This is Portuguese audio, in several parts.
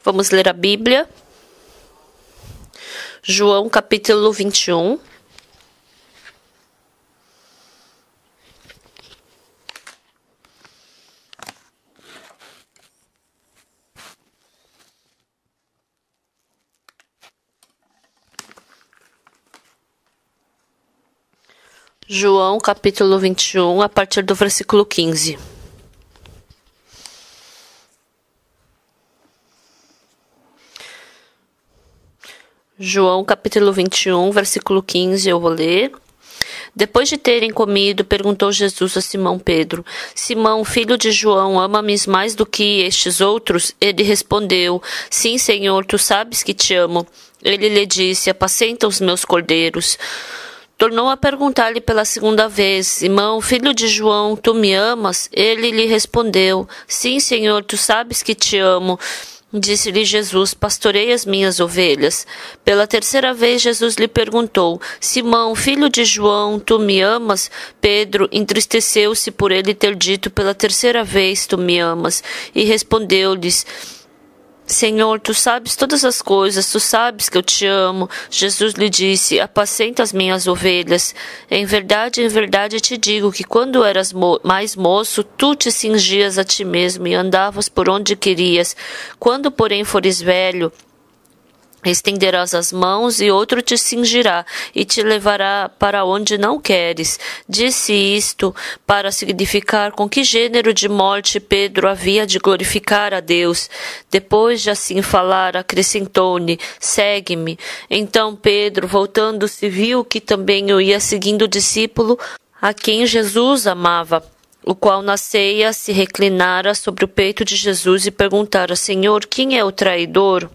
Vamos ler a Bíblia. João capítulo 21. João capítulo 21, a partir do versículo 15. João capítulo 21, versículo 15, eu vou ler. Depois de terem comido, perguntou Jesus a Simão Pedro: Simão, filho de João, ama-me mais do que estes outros? Ele respondeu: Sim, Senhor, tu sabes que te amo. Ele lhe disse: Apacenta os meus cordeiros. Tornou a perguntar-lhe pela segunda vez: Simão, filho de João, tu me amas? Ele lhe respondeu: Sim, Senhor, tu sabes que te amo. Disse-lhe Jesus: Pastorei as minhas ovelhas. Pela terceira vez Jesus lhe perguntou: Simão, filho de João, tu me amas? Pedro entristeceu-se por ele ter dito pela terceira vez: Tu me amas. E respondeu-lhes: Senhor, tu sabes todas as coisas, tu sabes que eu te amo. Jesus lhe disse: Apacenta as minhas ovelhas. Em verdade te digo que quando eras mais moço, tu te cingias a ti mesmo e andavas por onde querias. Quando, porém, fores velho, estenderás as mãos e outro te cingirá e te levará para onde não queres. Disse isto para significar com que gênero de morte Pedro havia de glorificar a Deus. Depois de assim falar, acrescentou-lhe: Segue-me. Então Pedro, voltando-se, viu que também o ia seguindo o discípulo a quem Jesus amava, o qual na ceia se reclinara sobre o peito de Jesus e perguntara: Senhor, quem é o traidor?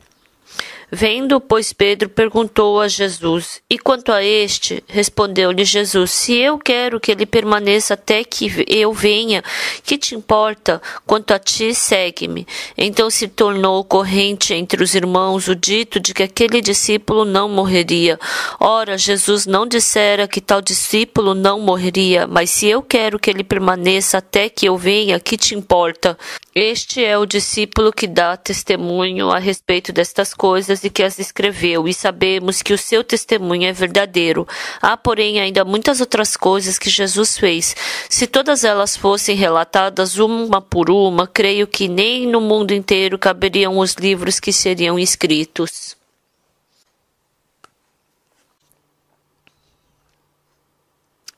Vendo, pois, Pedro perguntou a Jesus: E quanto a este? Respondeu-lhe Jesus: Se eu quero que ele permaneça até que eu venha, que te importa? Quanto a ti, segue-me. Então se tornou corrente entre os irmãos o dito de que aquele discípulo não morreria. Ora, Jesus não dissera que tal discípulo não morreria, mas se eu quero que ele permaneça até que eu venha, que te importa? Este é o discípulo que dá testemunho a respeito destas coisas e que as escreveu, e sabemos que o seu testemunho é verdadeiro. Há, porém, ainda muitas outras coisas que Jesus fez. Se todas elas fossem relatadas uma por uma, creio que nem no mundo inteiro caberiam os livros que seriam escritos.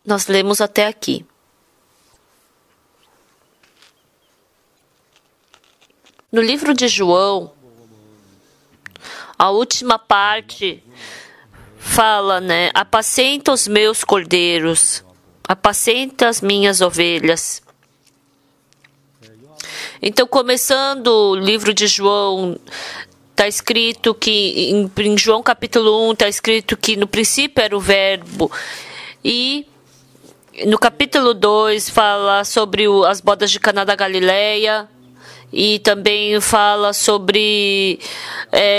Nós lemos até aqui. No livro de João, a última parte fala, apacenta os meus cordeiros, apacenta as minhas ovelhas. Então, começando o livro de João, está escrito que, em João capítulo 1, está escrito que no princípio era o verbo, e no capítulo 2 fala sobre as bodas de Caná da Galileia. E também fala sobre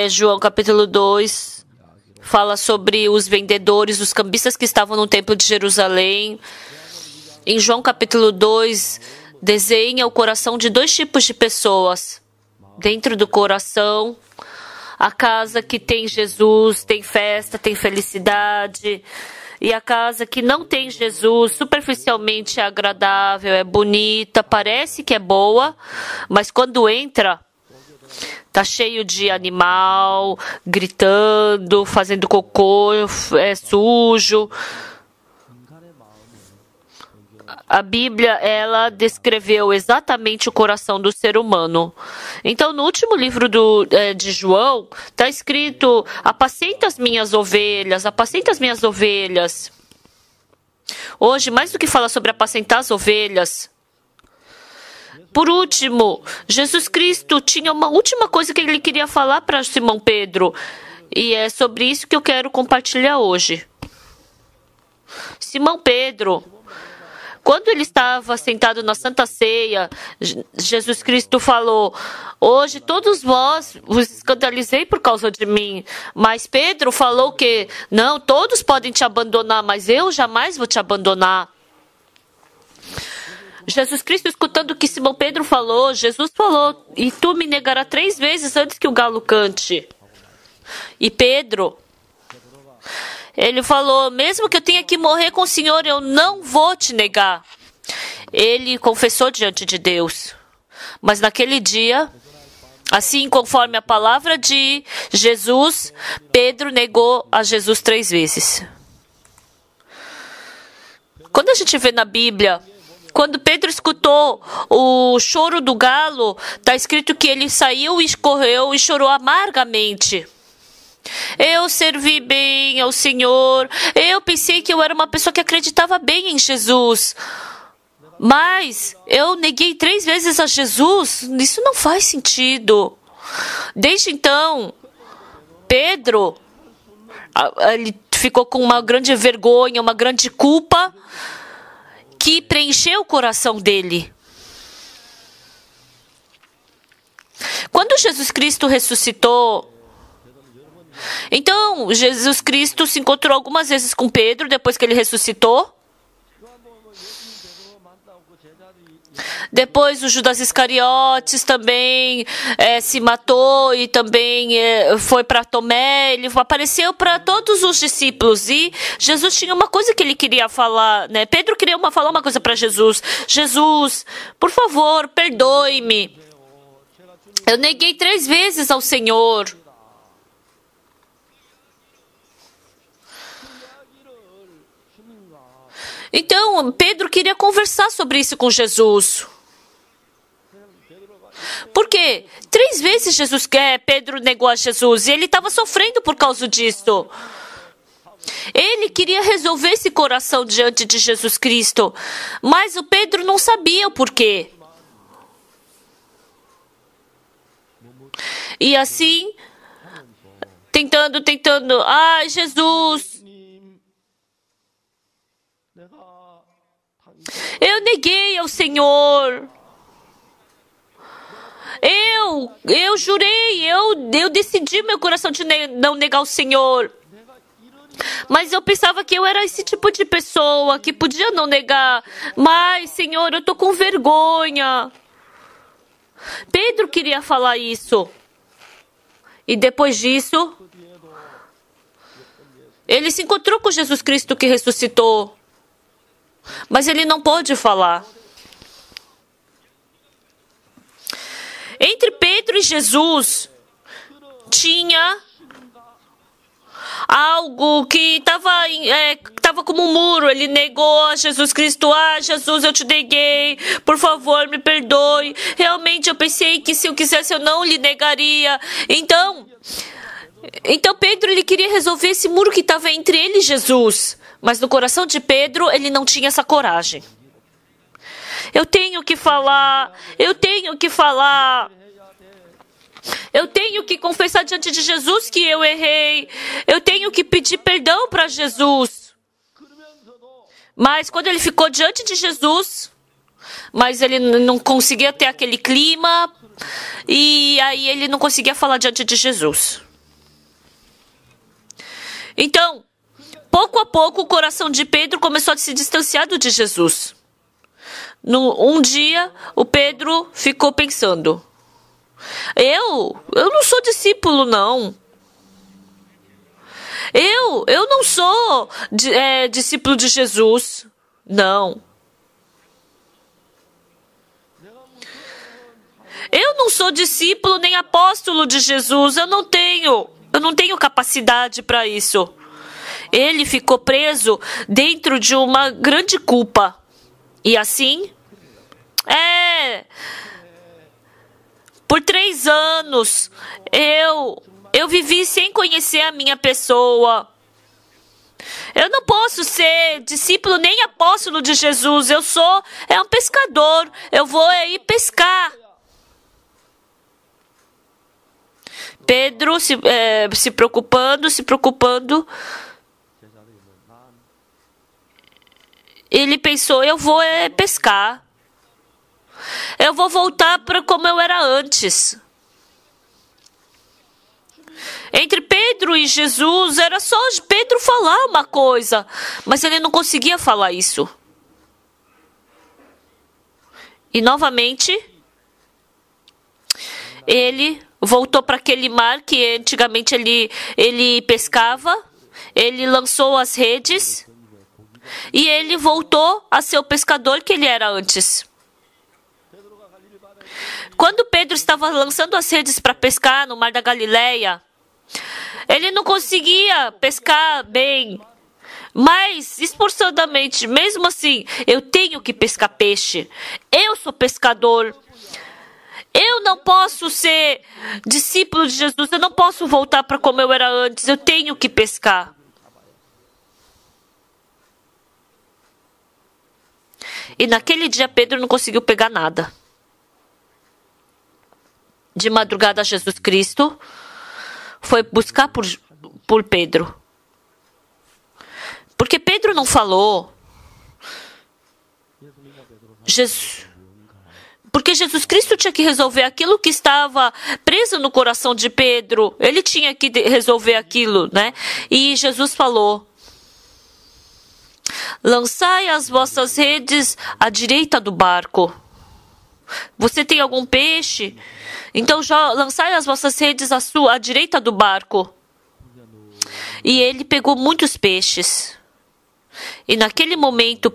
João capítulo 2, fala sobre os vendedores, os cambistas que estavam no templo de Jerusalém. Em João capítulo 2, desenha o coração de dois tipos de pessoas. Dentro do coração, a casa que tem Jesus, tem festa, tem felicidade. E a casa que não tem Jesus, superficialmente é agradável, é bonita, parece que é boa, mas quando entra, tá cheio de animal, gritando, fazendo cocô, é sujo. A Bíblia, ela descreveu exatamente o coração do ser humano. Então, no último livro de João, está escrito: apacenta as minhas ovelhas, apacenta as minhas ovelhas. Hoje, mais do que falar sobre apacentar as ovelhas, por último, Jesus Cristo tinha uma última coisa que ele queria falar para Simão Pedro. E é sobre isso que eu quero compartilhar hoje. Simão Pedro, quando ele estava sentado na Santa Ceia, Jesus Cristo falou: hoje todos vós vos escandalizei por causa de mim. Mas Pedro falou que não, todos podem te abandonar, mas eu jamais vou te abandonar. Jesus Cristo, escutando o que Simão Pedro falou, Jesus falou, e tu me negarás 3 vezes antes que o galo cante. E Pedro, ele falou, mesmo que eu tenha que morrer com o Senhor, eu não vou te negar. Ele confessou diante de Deus. Mas naquele dia, assim conforme a palavra de Jesus, Pedro negou a Jesus 3 vezes. Quando a gente vê na Bíblia, quando Pedro escutou o choro do galo, está escrito que ele saiu e correu e chorou amargamente. Eu servi bem ao Senhor, eu pensei que eu era uma pessoa que acreditava bem em Jesus. Mas eu neguei 3 vezes a Jesus, isso não faz sentido. Desde então, Pedro, ele ficou com uma grande vergonha, uma grande culpa, que preencheu o coração dele. Quando Jesus Cristo ressuscitou, então Jesus Cristo se encontrou algumas vezes com Pedro depois que ele ressuscitou. Depois o Judas Iscariotes também se matou e também foi para Tomé. Ele apareceu para todos os discípulos e Jesus tinha uma coisa que ele queria falar, né? Pedro queria falar uma coisa para Jesus. Jesus, por favor, perdoe-me. Eu neguei 3 vezes ao Senhor. Então, Pedro queria conversar sobre isso com Jesus. Por quê? 3 vezes Pedro negou a Jesus e ele estava sofrendo por causa disso. Ele queria resolver esse coração diante de Jesus Cristo, mas o Pedro não sabia o porquê. E assim, tentando, ai Jesus, eu neguei ao Senhor. Eu jurei, eu decidi meu coração de não negar o Senhor. Mas eu pensava que eu era esse tipo de pessoa que podia não negar. Mas, Senhor, eu tô com vergonha. Pedro queria falar isso. E depois disso, ele se encontrou com Jesus Cristo que ressuscitou. Mas ele não pôde falar. Entre Pedro e Jesus, tinha algo que estava como um muro. Ele negou a Jesus Cristo. Ah, Jesus, eu te neguei. Por favor, me perdoe. Realmente eu pensei que se eu quisesse eu não lhe negaria. Então Pedro ele queria resolver esse muro que estava entre ele e Jesus. Mas no coração de Pedro ele não tinha essa coragem. Eu tenho que falar. Eu tenho que confessar diante de Jesus que eu errei. Eu tenho que pedir perdão para Jesus. Mas quando ele ficou diante de Jesus, mas ele não conseguia ter aquele clima, e aí ele não conseguia falar diante de Jesus. Então, pouco a pouco, o coração de Pedro começou a se distanciar de Jesus. Um dia, o Pedro ficou pensando, eu não sou discípulo, não. Eu não sou discípulo de Jesus, não. Eu não sou discípulo nem apóstolo de Jesus, eu não tenho capacidade para isso. Ele ficou preso dentro de uma grande culpa. E assim, por 3 anos, eu vivi sem conhecer a minha pessoa. Eu não posso ser discípulo nem apóstolo de Jesus. Eu sou um pescador. Eu vou ir pescar. Pedro se preocupando. Ele pensou, eu vou pescar. Eu vou voltar para como eu era antes. Entre Pedro e Jesus, era só Pedro falar uma coisa, mas ele não conseguia falar isso. E novamente, ele voltou para aquele mar que antigamente ele pescava. Ele lançou as redes e ele voltou a ser o pescador que ele era antes. Quando Pedro estava lançando as redes para pescar no Mar da Galileia, ele não conseguia pescar bem, mas esforçadamente, mesmo assim, eu tenho que pescar peixe. Eu sou pescador. Eu não posso ser discípulo de Jesus, eu não posso voltar para como eu era antes, eu tenho que pescar. E naquele dia Pedro não conseguiu pegar nada. De madrugada Jesus Cristo foi buscar por Pedro. Porque Pedro não falou. Porque Jesus Cristo tinha que resolver aquilo que estava preso no coração de Pedro. Ele tinha que resolver aquilo, né? E Jesus falou: lançai as vossas redes à direita do barco. Você tem algum peixe? Então lançai as vossas redes à direita do barco. E ele pegou muitos peixes. E naquele momento,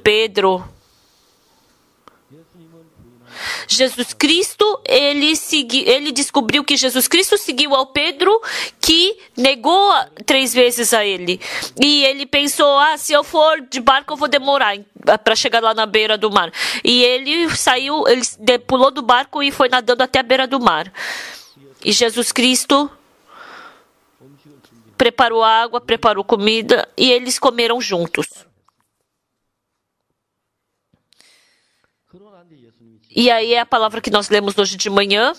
Jesus Cristo, ele descobriu que Jesus Cristo seguiu ao Pedro, que negou 3 vezes a ele. E ele pensou, se eu for de barco eu vou demorar para chegar lá na beira do mar. E ele saiu, ele pulou do barco e foi nadando até a beira do mar. E Jesus Cristo preparou água, preparou comida e eles comeram juntos. E aí é a palavra que nós lemos hoje de manhã.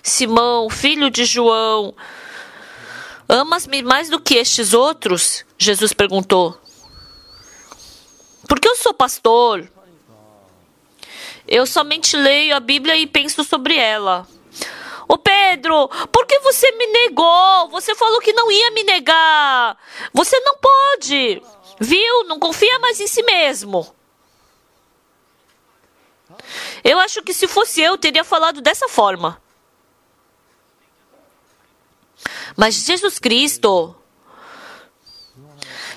Simão, filho de João, amas-me mais do que estes outros? Jesus perguntou. Porque eu sou pastor. Eu somente leio a Bíblia e penso sobre ela. Ô Pedro, por que você me negou? Você falou que não ia me negar. Você não pode. Viu? Não confia mais em si mesmo. Eu acho que se fosse eu, teria falado dessa forma. Mas Jesus Cristo,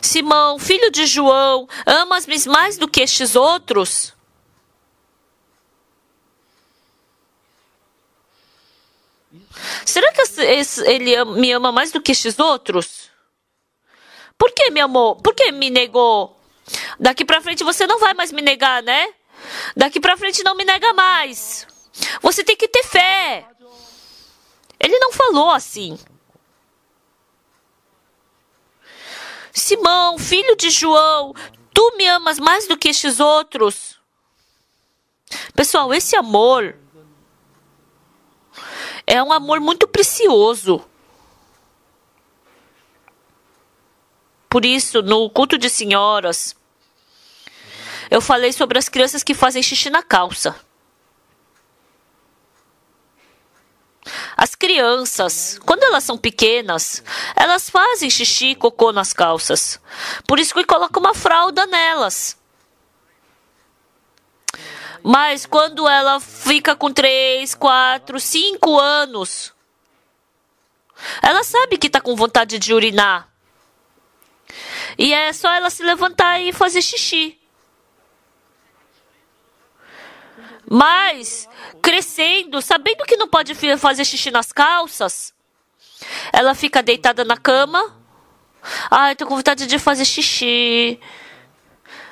Simão, filho de João, amas-me mais do que estes outros? Será que ele me ama mais do que estes outros? Por que me amou? Por que me negou? Daqui pra frente você não vai mais me negar, né? Daqui pra frente não me nega mais. Você tem que ter fé. Ele não falou assim. Simão, filho de João, tu me amas mais do que estes outros? Pessoal, esse amor é um amor muito precioso. Por isso, no culto de senhoras, eu falei sobre as crianças que fazem xixi na calça. As crianças, quando elas são pequenas, elas fazem xixi e cocô nas calças. Por isso que coloca uma fralda nelas. Mas quando ela fica com 3, 4, 5 anos, ela sabe que está com vontade de urinar. E é só ela se levantar e fazer xixi. Mas, crescendo, sabendo que não pode fazer xixi nas calças, ela fica deitada na cama. Ai, tô com vontade de fazer xixi.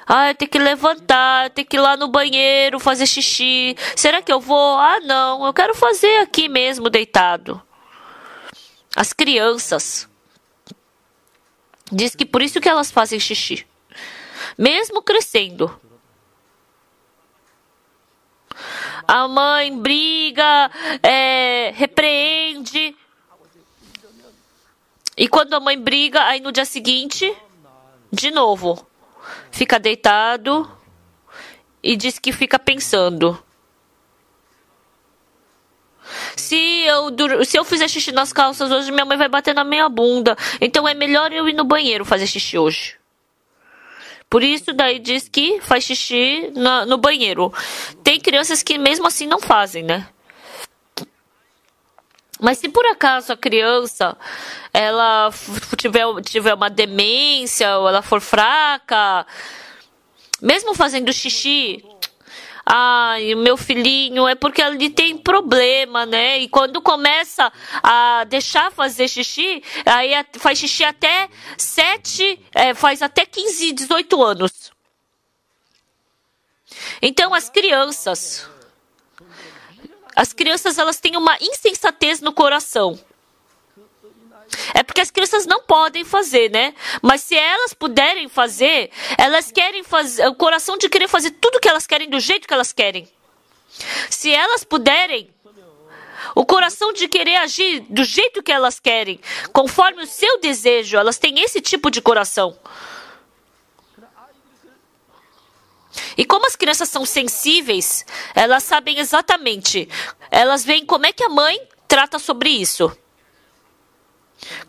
Ai, tem que levantar, tem que ir lá no banheiro fazer xixi. Será que eu vou? Não, eu quero fazer aqui mesmo, deitado. As crianças, diz que por isso que elas fazem xixi. Mesmo crescendo. A mãe briga, repreende. E quando a mãe briga, aí no dia seguinte, de novo, fica deitado e diz que fica pensando. Se eu fizer xixi nas calças hoje, minha mãe vai bater na minha bunda. Então é melhor eu ir no banheiro fazer xixi hoje. Por isso daí diz que faz xixi no banheiro. Tem crianças que mesmo assim não fazem, né? Mas se por acaso a criança ela tiver uma demência ou ela for fraca, mesmo fazendo xixi, ai, o meu filhinho, é porque ele tem problema, né? E quando começa a deixar fazer xixi, aí faz xixi até faz até 15, 18 anos. Então as crianças elas têm uma insensatez no coração. É porque as crianças não podem fazer, né? Mas se elas puderem fazer, elas querem fazer, o coração de querer fazer tudo que elas querem do jeito que elas querem. Se elas puderem, o coração de querer agir do jeito que elas querem, conforme o seu desejo, elas têm esse tipo de coração. E como as crianças são sensíveis, elas sabem exatamente, elas veem como é que a mãe trata sobre isso.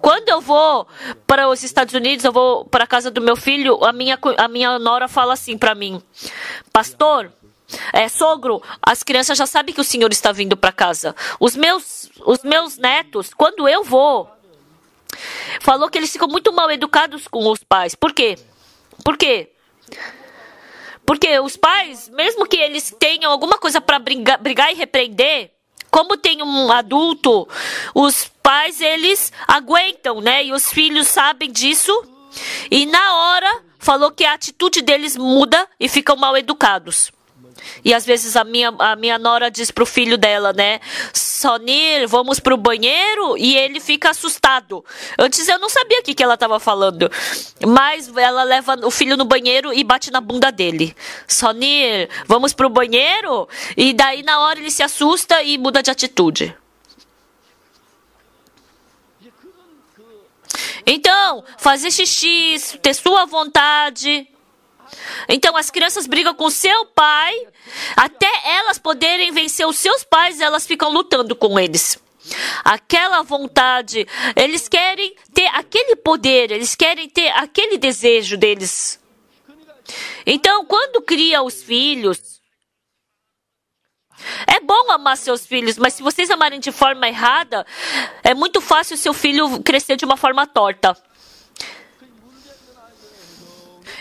Quando eu vou para os Estados Unidos, eu vou para a casa do meu filho, a minha nora fala assim para mim: pastor, sogro, as crianças já sabem que o senhor está vindo para casa. Os meus netos, quando eu vou, falou que eles ficam muito mal educados com os pais. Por quê? Por quê? Porque os pais, mesmo que eles tenham alguma coisa para brigar e repreender, como tem um adulto, os pais, eles aguentam, né? E os filhos sabem disso. E na hora, falou que a atitude deles muda e ficam mal educados. E às vezes a minha nora diz pro filho dela, né? Sonir, vamos pro banheiro? E ele fica assustado. Antes eu não sabia o que ela estava falando. Mas ela leva o filho no banheiro e bate na bunda dele. Sonir, vamos pro banheiro? E daí na hora ele se assusta e muda de atitude. Então, fazer xixi, ter sua vontade. Então as crianças brigam com seu pai, até elas poderem vencer os seus pais, elas ficam lutando com eles. Aquela vontade, eles querem ter aquele poder, eles querem ter aquele desejo deles. Então, quando cria os filhos, é bom amar seus filhos, mas se vocês amarem de forma errada, é muito fácil seu filho crescer de uma forma torta.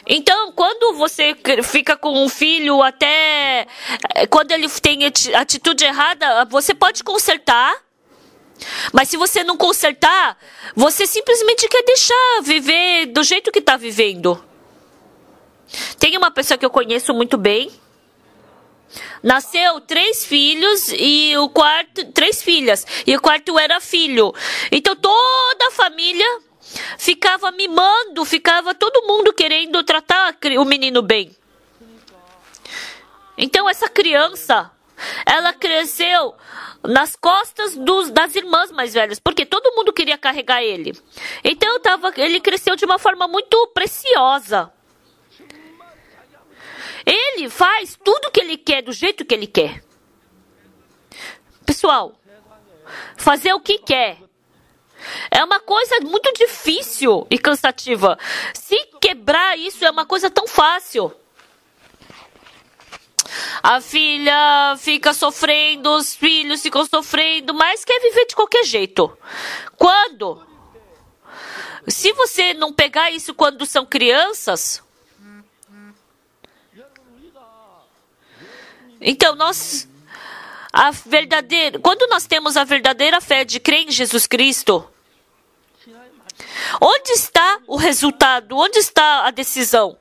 Então, quando você fica com um filho, até quando ele tem atitude errada, você pode consertar. Mas se você não consertar, você simplesmente quer deixar viver do jeito que está vivendo. Tem uma pessoa que eu conheço muito bem. Nasceu 3 filhos e 3 filhas. E o quarto era filho. Então toda a família ficava mimando, ficava todo mundo querendo tratar o menino bem. Então essa criança, ela cresceu nas costas das irmãs mais velhas, porque todo mundo queria carregar ele. Então ele cresceu de uma forma muito preciosa. Ele faz tudo o que ele quer, do jeito que ele quer. Pessoal, fazer o que quer é uma coisa muito difícil e cansativa. Se quebrar isso é uma coisa tão fácil. A filha fica sofrendo, os filhos ficam sofrendo, mas quer viver de qualquer jeito. Quando? Se você não pegar isso quando são crianças, então quando nós temos a verdadeira fé de crer em Jesus Cristo, onde está o resultado? Onde está a decisão?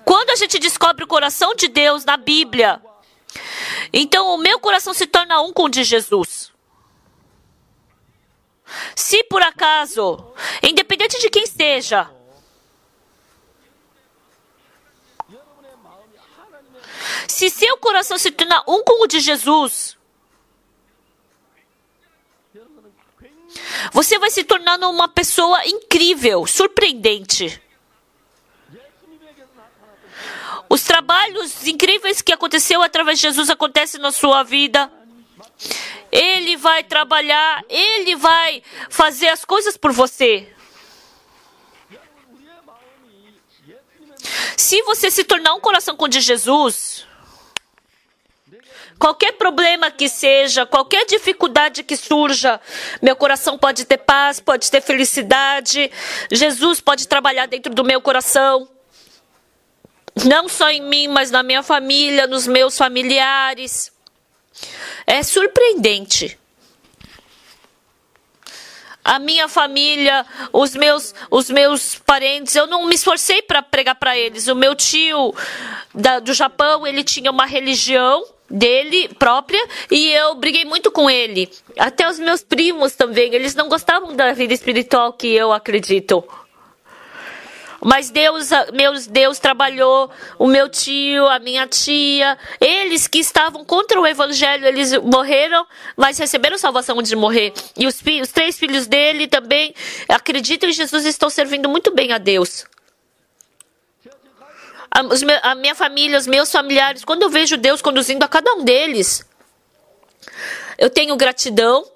Quando a gente descobre o coração de Deus na Bíblia, então o meu coração se torna um com o de Jesus. Se por acaso, independente de quem seja, se seu coração se tornar um com o de Jesus, você vai se tornar uma pessoa incrível, surpreendente. Os trabalhos incríveis que aconteceu através de Jesus acontecem na sua vida. Ele vai trabalhar, ele vai fazer as coisas por você. Se você se tornar um coração com o de Jesus, qualquer problema que seja, qualquer dificuldade que surja, meu coração pode ter paz, pode ter felicidade. Jesus pode trabalhar dentro do meu coração. Não só em mim, mas na minha família, nos meus familiares. É surpreendente. A minha família, os meus parentes, eu não me esforcei para pregar para eles. O meu tio do Japão, ele tinha uma religião dele própria e eu briguei muito com ele. Até os meus primos também, eles não gostavam da vida espiritual que eu acredito. Mas Deus trabalhou, o meu tio, a minha tia, eles que estavam contra o evangelho, eles morreram, mas receberam salvação antes de morrer. E os 3 filhos dele também acreditam em Jesus e estão servindo muito bem a Deus. A minha família, os meus familiares, quando eu vejo Deus conduzindo a cada um deles, eu tenho gratidão.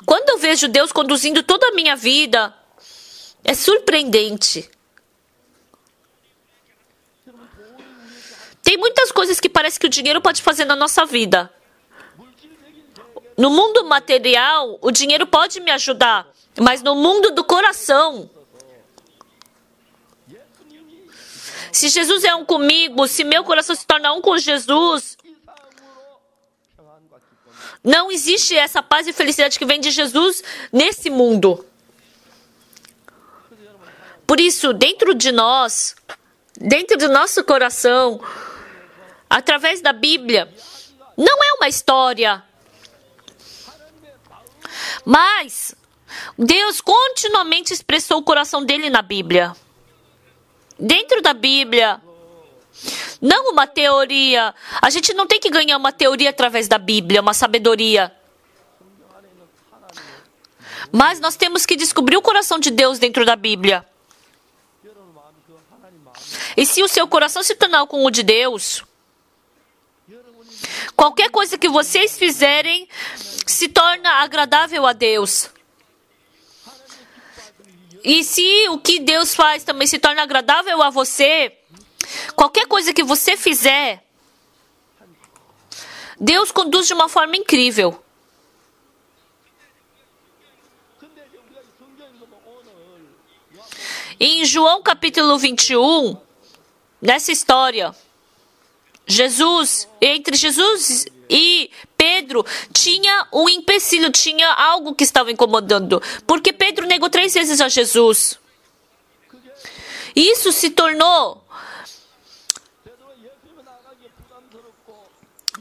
Quando eu vejo Deus conduzindo toda a minha vida, é surpreendente. Tem muitas coisas que parece que o dinheiro pode fazer na nossa vida. No mundo material, o dinheiro pode me ajudar, mas no mundo do coração, se Jesus é um comigo, se meu coração se torna um com Jesus, não existe essa paz e felicidade que vem de Jesus nesse mundo. Por isso, dentro de nós, dentro do nosso coração, através da Bíblia, não é uma história, mas Deus continuamente expressou o coração dele na Bíblia. Dentro da Bíblia, não uma teoria. A gente não tem que ganhar uma teoria através da Bíblia, uma sabedoria. Mas nós temos que descobrir o coração de Deus dentro da Bíblia. E se o seu coração se tornar com o de Deus, qualquer coisa que vocês fizerem se torna agradável a Deus. E se o que Deus faz também se torna agradável a você, qualquer coisa que você fizer, Deus conduz de uma forma incrível. Em João capítulo 21, nessa história, entre Jesus e Pedro, tinha um empecilho, tinha algo que estava incomodando. Porque Pedro negou 3 vezes a Jesus. Isso se tornou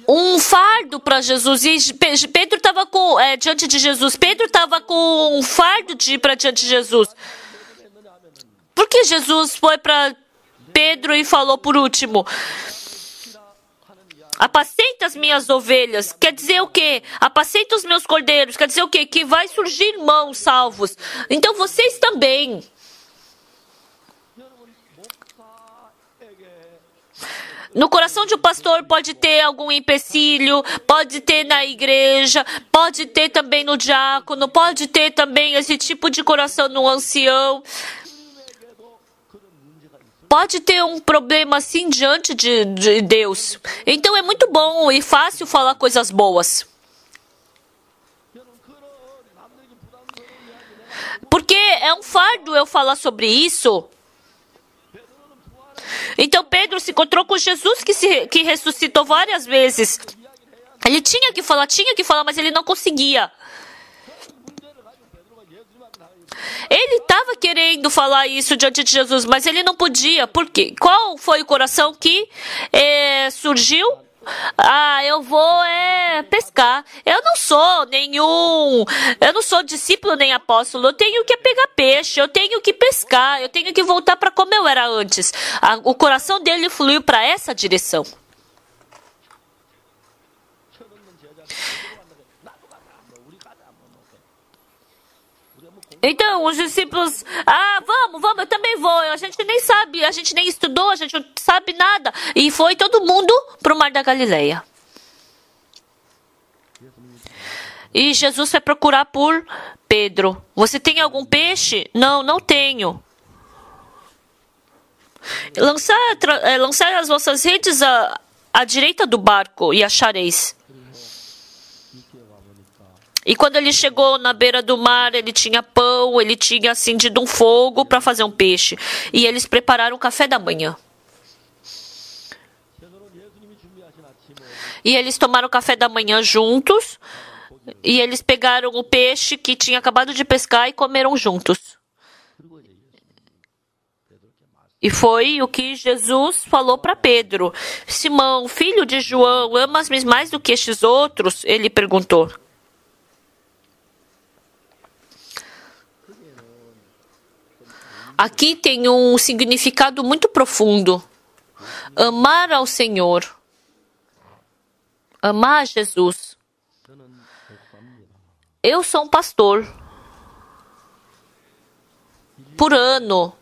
um fardo para Jesus. E Pedro estava diante de Jesus. Pedro estava com um fardo de ir para diante de Jesus. Por que Jesus foi para Pedro e falou por último: apacenta as minhas ovelhas? Quer dizer o quê? Apacenta os meus cordeiros. Quer dizer o quê? Que vai surgir irmãos salvos. Então vocês também. No coração de um pastor pode ter algum empecilho, pode ter na igreja, pode ter também no diácono, pode ter também esse tipo de coração no ancião. Pode ter um problema assim diante de Deus. Então é muito bom e fácil falar coisas boas. Porque é um fardo eu falar sobre isso. Então Pedro se encontrou com Jesus que ressuscitou várias vezes. Ele tinha que falar, mas ele não conseguia. Ele estava querendo falar isso diante de Jesus, mas ele não podia. Por quê? Qual foi o coração que surgiu? Eu vou pescar. Eu não sou discípulo nem apóstolo. Eu tenho que pegar peixe, eu tenho que pescar, eu tenho que voltar para como eu era antes. O coração dele fluiu para essa direção. Então, os discípulos, vamos, eu também vou. A gente nem sabe, a gente nem estudou, a gente não sabe nada. E foi todo mundo para o Mar da Galileia. E Jesus foi procurar por Pedro. Você tem algum peixe? Não, não tenho. Lançai as vossas redes à direita do barco e achareis. E quando ele chegou na beira do mar, ele tinha pão, ele tinha acendido um fogo para fazer um peixe. E eles prepararam o café da manhã. E eles tomaram café da manhã juntos. E eles pegaram o peixe que tinha acabado de pescar e comeram juntos. E foi o que Jesus falou para Pedro. Simão, filho de João, amas-me mais do que estes outros? Ele perguntou. Aqui tem um significado muito profundo. Amar ao Senhor. Amar a Jesus. Eu sou um pastor. Por ano.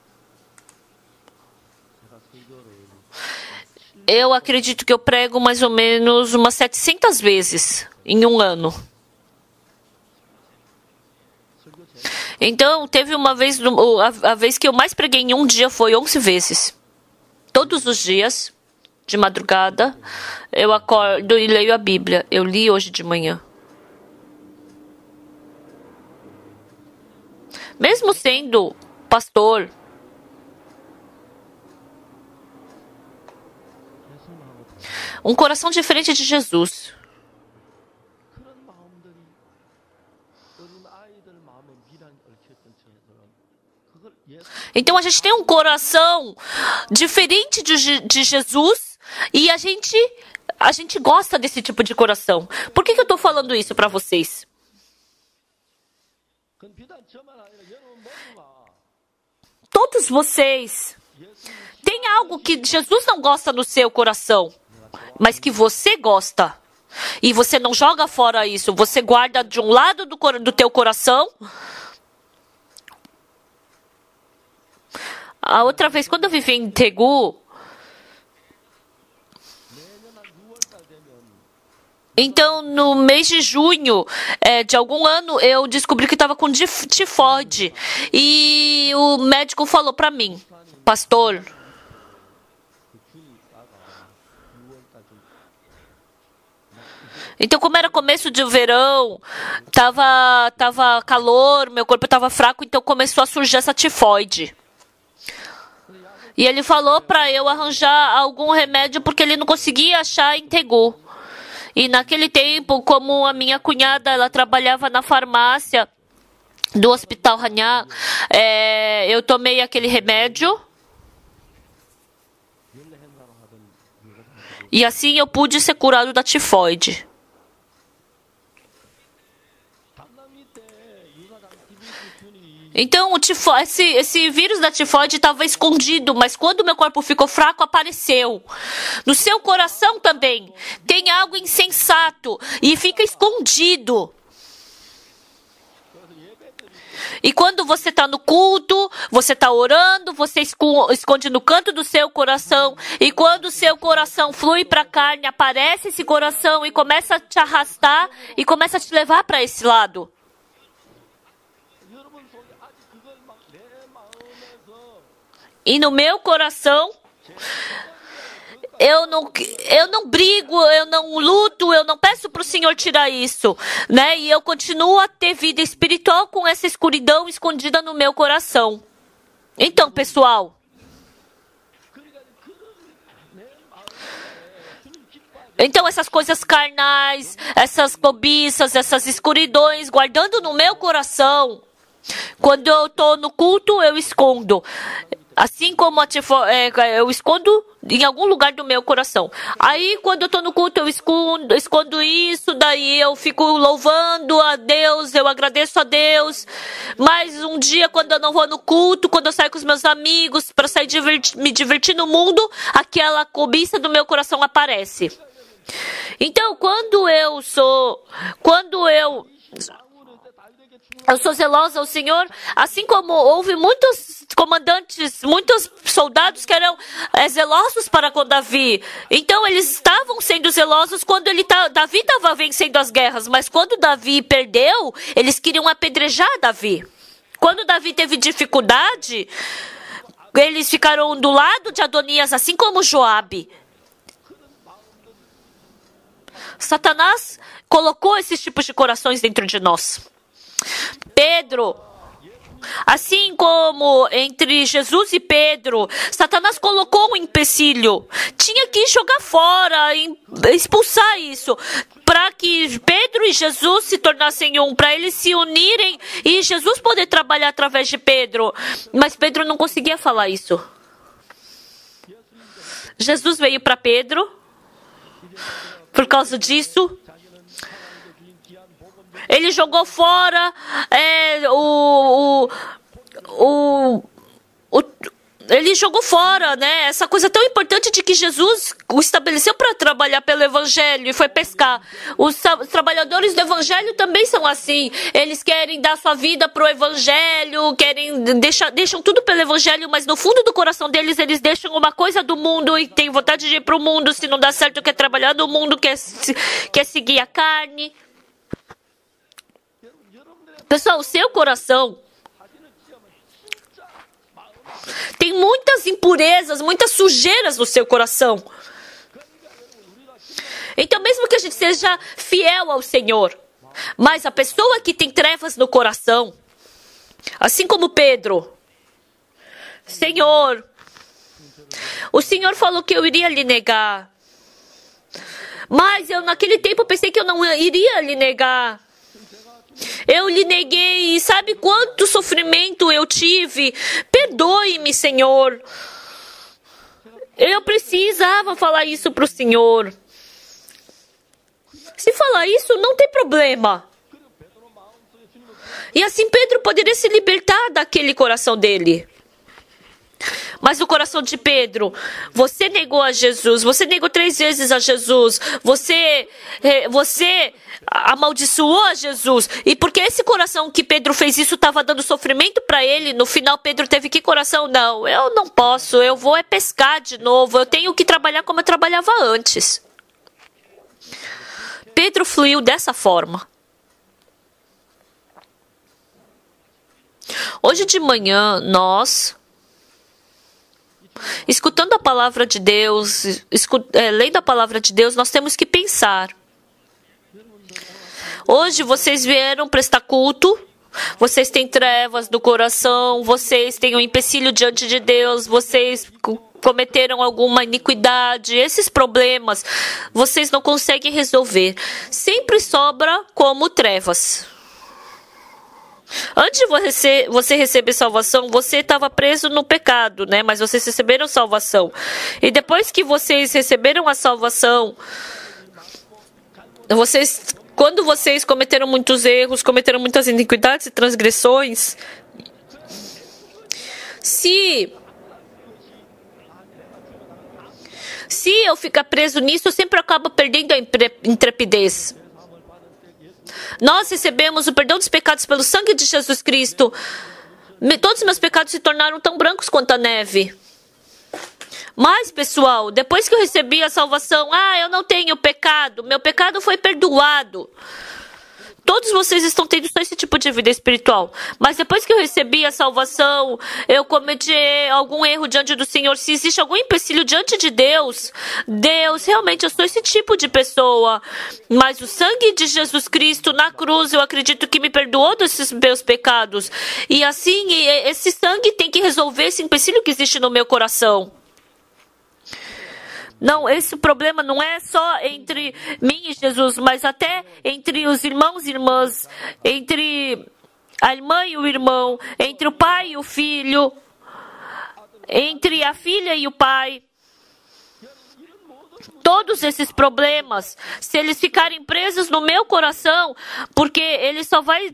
Eu acredito que eu prego mais ou menos umas 700 vezes em um ano. Então, teve uma vez, a vez que eu mais preguei em um dia foi 11 vezes. Todos os dias, de madrugada, eu acordo e leio a Bíblia. Eu li hoje de manhã. Mesmo sendo pastor, um coração diferente de Jesus. Então a gente tem um coração diferente de Jesus e a gente gosta desse tipo de coração. Por que eu estou falando isso para vocês? Todos vocês têm algo que Jesus não gosta no seu coração, mas que você gosta. E você não joga fora isso, você guarda de um lado do teu coração. A outra vez, quando eu vivi em Daegu, então no mês de junho de algum ano, eu descobri que estava com tifoide. E o médico falou para mim, pastor, então como era começo de verão, tava calor, meu corpo estava fraco, então começou a surgir essa tifoide. E ele falou para eu arranjar algum remédio porque ele não conseguia achar em Daegu. E naquele tempo, como a minha cunhada, ela trabalhava na farmácia do Hospital Hanyang, eu tomei aquele remédio. E assim eu pude ser curado da tifoide. Então, esse vírus da tifoide estava escondido, mas quando meu corpo ficou fraco, apareceu. No seu coração também tem algo insensato e fica escondido. E quando você está no culto, você está orando, você esconde no canto do seu coração. E quando o seu coração flui para a carne, aparece esse coração e começa a te arrastar e começa a te levar para esse lado. E no meu coração, eu não brigo, eu não luto, eu não peço para o Senhor tirar isso, né? E eu continuo a ter vida espiritual com essa escuridão escondida no meu coração. Então, pessoal, então essas coisas carnais, essas cobiças, essas escuridões, guardando no meu coração, quando eu estou no culto, eu escondo. Assim como eu escondo em algum lugar do meu coração. Aí, quando eu estou no culto, eu escondo isso, daí eu fico louvando a Deus, eu agradeço a Deus. Mas um dia, quando eu não vou no culto, quando eu saio com os meus amigos para sair me divertir no mundo, aquela cobiça do meu coração aparece. Então, quando eu Eu sou zelosa ao Senhor, assim como houve muitos comandantes, muitos soldados que eram zelosos para com Davi. Então eles estavam sendo zelosos quando Davi estava vencendo as guerras, mas quando Davi perdeu, eles queriam apedrejar Davi. Quando Davi teve dificuldade, eles ficaram do lado de Adonias, assim como Joabe. Satanás colocou esses tipos de corações dentro de nós. Pedro, assim como entre Jesus e Pedro, Satanás colocou um empecilho. Tinha que jogar fora, expulsar isso, para que Pedro e Jesus se tornassem um, para eles se unirem e Jesus poder trabalhar através de Pedro. Mas Pedro não conseguia falar isso. Jesus veio para Pedro por causa disso. Ele jogou fora ele jogou fora, né, essa coisa tão importante de que Jesus o estabeleceu para trabalhar pelo Evangelho e foi pescar. Os trabalhadores do Evangelho também são assim. Eles querem dar sua vida para o Evangelho, deixam tudo pelo Evangelho, mas no fundo do coração deles, eles deixam uma coisa do mundo e têm vontade de ir para o mundo. Se não dá certo, quer trabalhar no mundo, quer seguir a carne. Pessoal, o seu coração tem muitas impurezas, muitas sujeiras no seu coração. Então, mesmo que a gente seja fiel ao Senhor, mas a pessoa que tem trevas no coração, assim como Pedro, Senhor, o Senhor falou que eu iria lhe negar, mas eu naquele tempo pensei que eu não iria lhe negar. Eu lhe neguei, e sabe quanto sofrimento eu tive? Perdoe-me, Senhor. Eu precisava falar isso para o Senhor. Se falar isso, não tem problema. E assim Pedro poderia se libertar daquele coração dele. Mas o coração de Pedro, você negou a Jesus, você negou 3 vezes a Jesus, você amaldiçoou a Jesus. E porque esse coração que Pedro fez isso estava dando sofrimento para ele, no final Pedro teve que coração? Não, eu não posso, eu vou pescar de novo, eu tenho que trabalhar como eu trabalhava antes. Pedro fluiu dessa forma. Hoje de manhã, nós, escutando a palavra de Deus, lendo a palavra de Deus, nós temos que pensar. Hoje vocês vieram prestar culto, vocês têm trevas no coração, vocês têm um empecilho diante de Deus, vocês cometeram alguma iniquidade, esses problemas vocês não conseguem resolver. Sempre sobra como trevas. Antes de você receber salvação, você estava preso no pecado, né? Mas vocês receberam salvação. E depois que vocês receberam a salvação, quando vocês cometeram muitos erros, cometeram muitas iniquidades e transgressões, se eu ficar preso nisso, eu sempre acabo perdendo a intrepidez. Nós recebemos o perdão dos pecados pelo sangue de Jesus Cristo. Todos os meus pecados se tornaram tão brancos quanto a neve. Mas, pessoal, depois que eu recebi a salvação, eu não tenho pecado, meu pecado foi perdoado. Todos vocês estão tendo só esse tipo de vida espiritual. Mas depois que eu recebi a salvação, eu cometi algum erro diante do Senhor. Se existe algum empecilho diante de Deus, realmente eu sou esse tipo de pessoa. Mas o sangue de Jesus Cristo na cruz, eu acredito que me perdoou desses meus pecados. E assim, esse sangue tem que resolver esse empecilho que existe no meu coração. Não, esse problema não é só entre mim e Jesus, mas até entre os irmãos e irmãs, entre a irmã e o irmão, entre o pai e o filho, entre a filha e o pai. Todos esses problemas, se eles ficarem presos no meu coração, porque ele só vai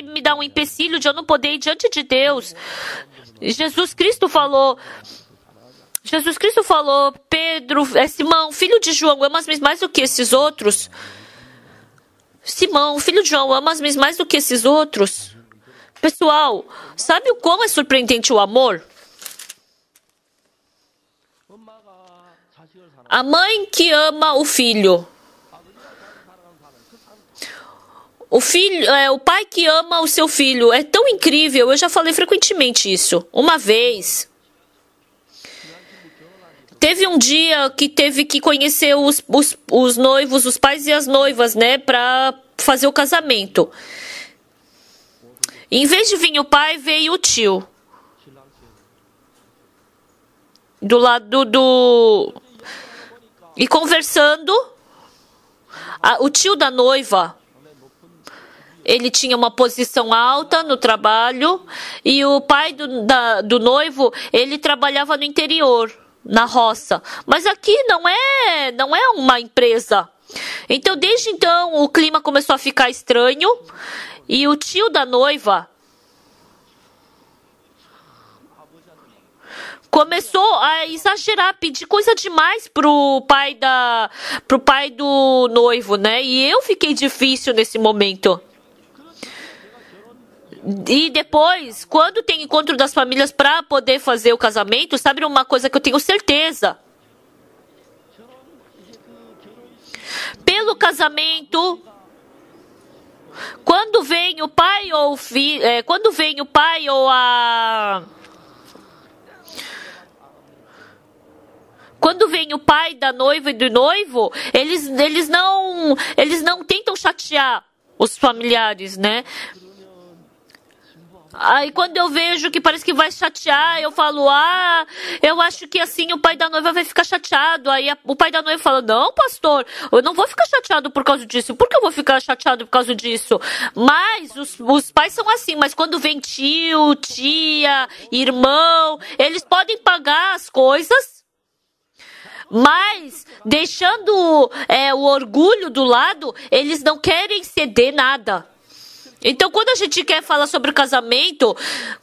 me dar um empecilho de eu não poder ir diante de Deus. Jesus Cristo falou, Pedro, Simão, filho de João, amas-me mais do que esses outros? Simão, filho de João, amas-me mais do que esses outros? Pessoal, sabe o como é surpreendente o amor? A mãe que ama o filho. O pai que ama o seu filho. É tão incrível. Eu já falei frequentemente isso. Uma vez, teve um dia que teve que conhecer os noivos, os pais e as noivas, né? Para fazer o casamento. Em vez de vir o pai, veio o tio. Do lado do... E conversando, o tio da noiva, ele tinha uma posição alta no trabalho, e o pai do noivo, ele trabalhava no interior, na roça. Mas aqui não é uma empresa. Então, desde então, o clima começou a ficar estranho, e o tio da noiva começou a exagerar, pedir coisa demais pro pai do noivo, né? E eu fiquei difícil nesse momento. E depois, quando tem encontro das famílias para poder fazer o casamento, sabe uma coisa que eu tenho certeza? Pelo casamento, quando vem o pai ou o filho, quando vem o pai ou a... Quando vem o pai da noiva e do noivo, eles não tentam chatear os familiares, né? Aí quando eu vejo que parece que vai chatear, eu falo, eu acho que assim o pai da noiva vai ficar chateado. Aí o pai da noiva fala, não, pastor, eu não vou ficar chateado por causa disso. Por que eu vou ficar chateado por causa disso? Mas os pais são assim, mas quando vem tio, tia, irmão, eles podem pagar as coisas, mas deixando o orgulho do lado, eles não querem ceder nada. Então, quando a gente quer falar sobre o casamento,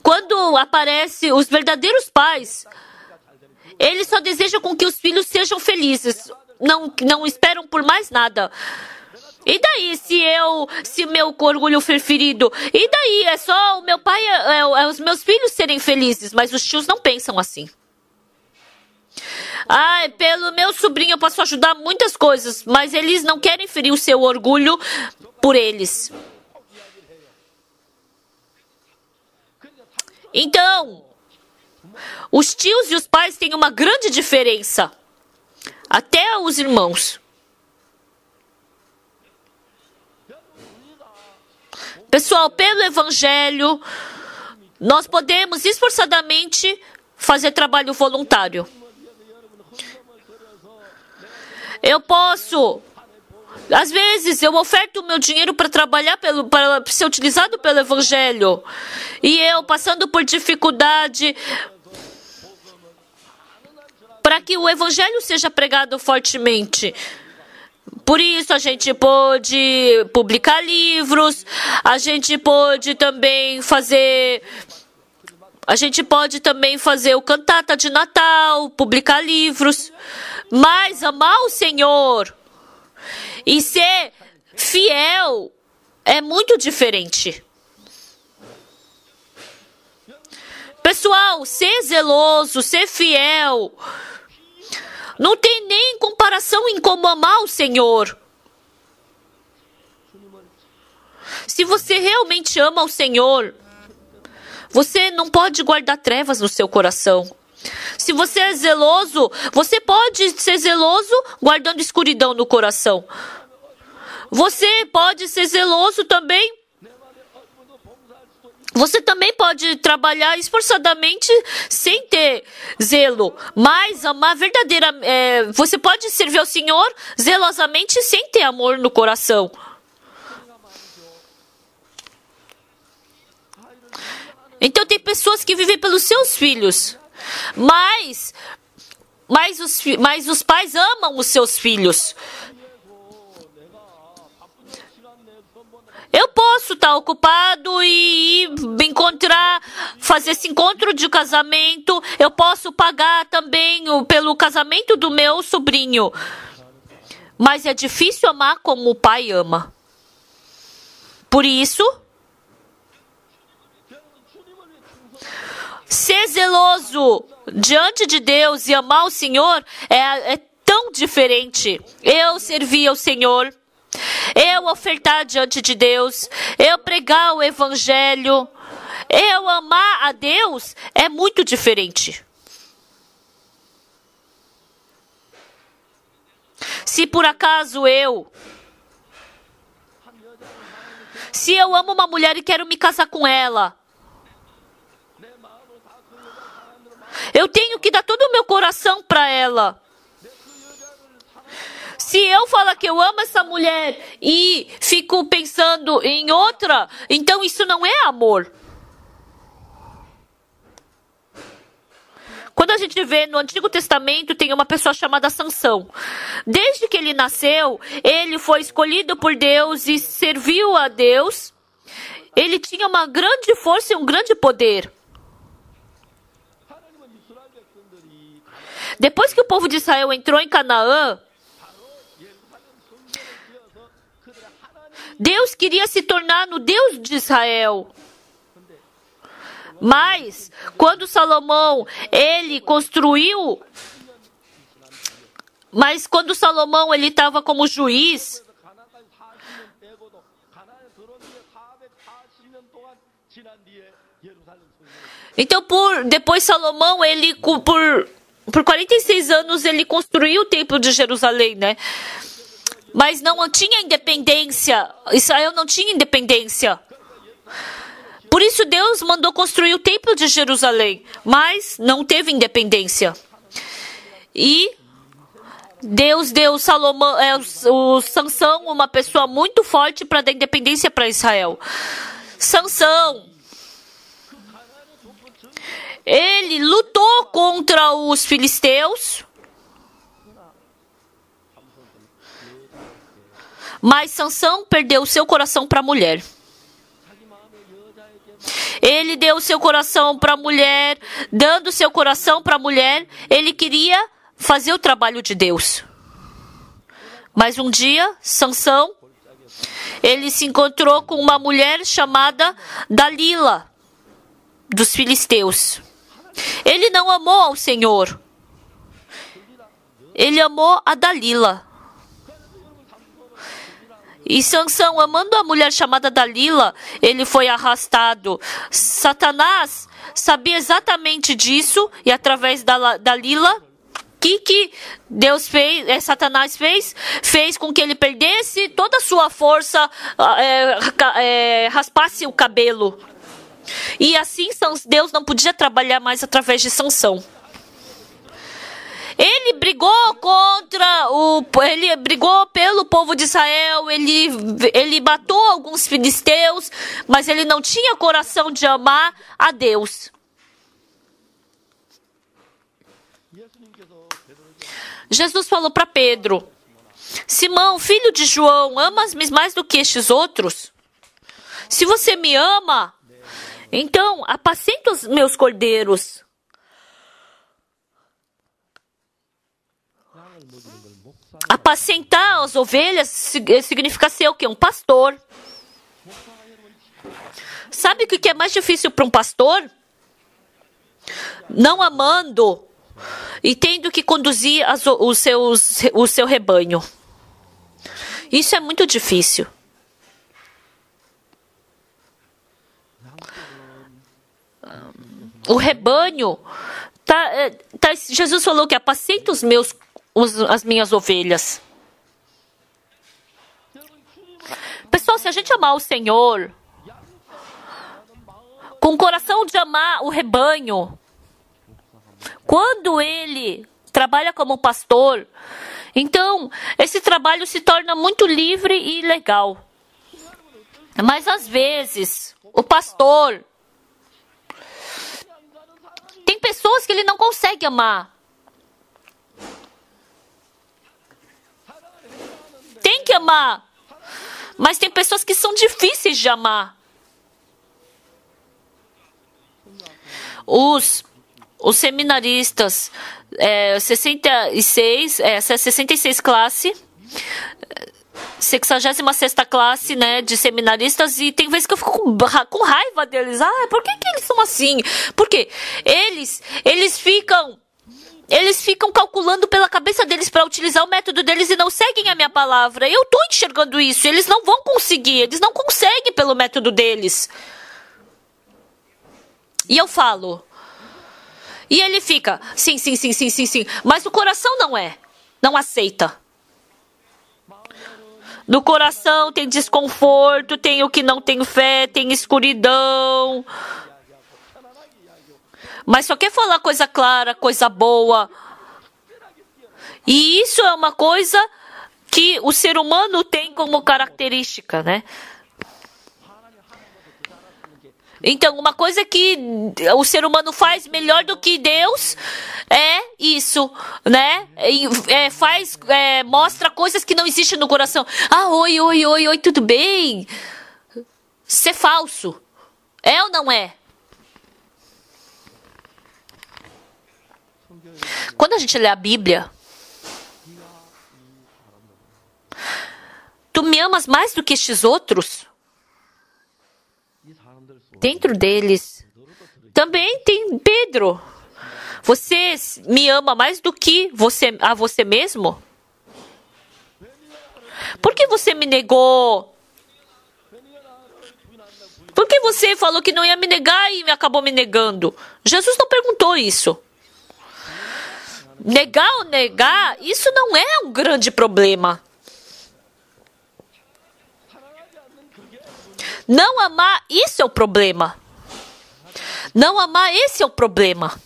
quando aparecem os verdadeiros pais, eles só desejam com que os filhos sejam felizes, não esperam por mais nada. E daí, se meu orgulho for ferido? E daí, é só o meu pai, os meus filhos serem felizes, mas os tios não pensam assim. Pelo meu sobrinho eu posso ajudar muitas coisas, mas eles não querem ferir o seu orgulho por eles. Então, os tios e os pais têm uma grande diferença. Até os irmãos. Pessoal, pelo Evangelho, nós podemos esforçadamente fazer trabalho voluntário. Eu posso... Às vezes, eu oferto o meu dinheiro para trabalhar, para ser utilizado pelo Evangelho. E eu, passando por dificuldade, para que o Evangelho seja pregado fortemente. Por isso, a gente pode publicar livros, a gente pode também fazer o cantata de Natal, publicar livros. Mas amar o Senhor e ser fiel é muito diferente. Pessoal, ser zeloso, ser fiel, não tem nem comparação em como amar o Senhor. Se você realmente ama o Senhor, você não pode guardar trevas no seu coração. Se você é zeloso, você pode ser zeloso guardando escuridão no coração. Você pode ser zeloso também. Você também pode trabalhar esforçadamente sem ter zelo. Mas amar você pode servir ao Senhor zelosamente sem ter amor no coração. Então tem pessoas que vivem pelos seus filhos. Mas os pais amam os seus filhos. Eu posso estar ocupado e fazer esse encontro de casamento. Eu posso pagar também pelo casamento do meu sobrinho. Mas é difícil amar como o pai ama. Por isso, ser zeloso diante de Deus e amar o Senhor é tão diferente. Eu servir ao Senhor, eu ofertar diante de Deus, eu pregar o Evangelho, eu amar a Deus é muito diferente. Se por acaso se eu amo uma mulher e quero me casar com ela, eu tenho que dar todo o meu coração para ela. Se eu falar que eu amo essa mulher e fico pensando em outra, então isso não é amor. Quando a gente vê no Antigo Testamento, tem uma pessoa chamada Sansão. Desde que ele nasceu, ele foi escolhido por Deus e serviu a Deus. Ele tinha uma grande força e um grande poder. Depois que o povo de Israel entrou em Canaã, Deus queria se tornar no Deus de Israel. Mas, quando Salomão, ele estava como juiz, então depois Salomão, por 46 anos, ele construiu o templo de Jerusalém, né? Mas não tinha independência, Israel não tinha independência. Por isso Deus mandou construir o templo de Jerusalém, mas não teve independência. E Deus deu o Sansão, uma pessoa muito forte para dar independência para Israel. Sansão, ele lutou contra os filisteus, mas Sansão perdeu seu coração para a mulher. Ele deu seu coração para a mulher, dando seu coração para a mulher, ele queria fazer o trabalho de Deus. Mas um dia, Sansão, ele se encontrou com uma mulher chamada Dalila, dos filisteus. Ele não amou ao Senhor, ele amou a Dalila. E Sansão, amando a mulher chamada Dalila, ele foi arrastado. Satanás sabia exatamente disso, e através da Dalila, o que Deus fez, Satanás fez com que ele perdesse toda a sua força, raspasse o cabelo. E assim Deus não podia trabalhar mais através de Sansão. Ele brigou pelo povo de Israel, ele matou alguns filisteus, mas ele não tinha coração de amar a Deus. Jesus falou para Pedro: Simão, filho de João, amas-me mais do que estes outros? Se você me ama, então apacenta os meus cordeiros. Apacentar as ovelhas significa ser o quê? Um pastor. Sabe o que é mais difícil para um pastor? Não amando e tendo que conduzir o seu rebanho. Isso é muito difícil. O rebanho, Jesus falou que apacenta as minhas ovelhas. Pessoal, se a gente amar o Senhor com o coração de amar o rebanho, quando ele trabalha como pastor, então esse trabalho se torna muito livre e legal. Mas às vezes o pastor tem pessoas que ele não consegue amar. Tem que amar, mas tem pessoas que são difíceis de amar. Os seminaristas, 66 classe, 66ª classe, né, de seminaristas, e tem vezes que eu fico com raiva deles. Ah, por que eles são assim? Porque eles ficam calculando pela cabeça deles para utilizar o método deles e não seguem a minha palavra. Eu estou enxergando isso. Eles não vão conseguir. Eles não conseguem pelo método deles. E eu falo. E ele fica, sim. Mas o coração não é. Não aceita. No coração tem desconforto, tem o que não tem fé, tem escuridão. Mas só quer falar coisa clara, coisa boa. E isso é uma coisa que o ser humano tem como característica, né? Então, uma coisa que o ser humano faz melhor do que Deus é isso, né? Mostra coisas que não existem no coração. Ah, oi, tudo bem? Ser falso. É ou não é? Quando a gente lê a Bíblia, tu me amas mais do que estes outros? Dentro deles também tem Pedro. Você me ama mais do que a você mesmo? Por que você me negou? Por que você falou que não ia me negar e acabou me negando? Jesus não perguntou isso. Negar ou negar, isso não é um grande problema. Não amar, isso é o problema. Não amar, esse é o problema.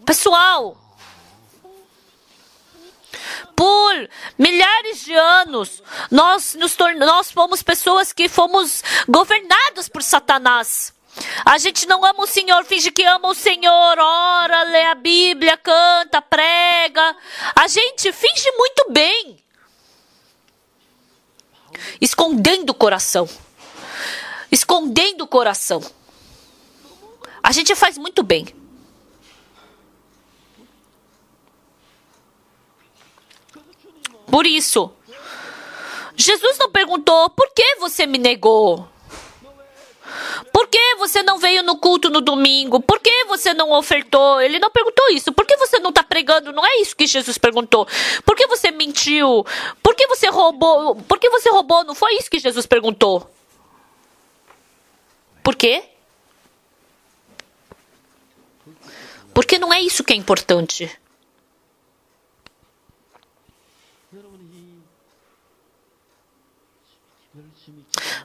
Pessoal, por milhares de anos, nós fomos pessoas que fomos governadas por Satanás. A gente não ama o Senhor, finge que ama o Senhor, ora, lê a Bíblia, canta, prega. A gente finge muito bem. Escondendo o coração. Escondendo o coração. A gente faz muito bem. Por isso, Jesus não perguntou, por que você me negou? Por que você não veio no culto no domingo? Por que você não ofertou? Ele não perguntou isso. Por que você não está pregando? Não é isso que Jesus perguntou. Por que você mentiu? Por que você roubou? Por que você roubou? Não foi isso que Jesus perguntou. Por quê? Porque não é isso que é importante.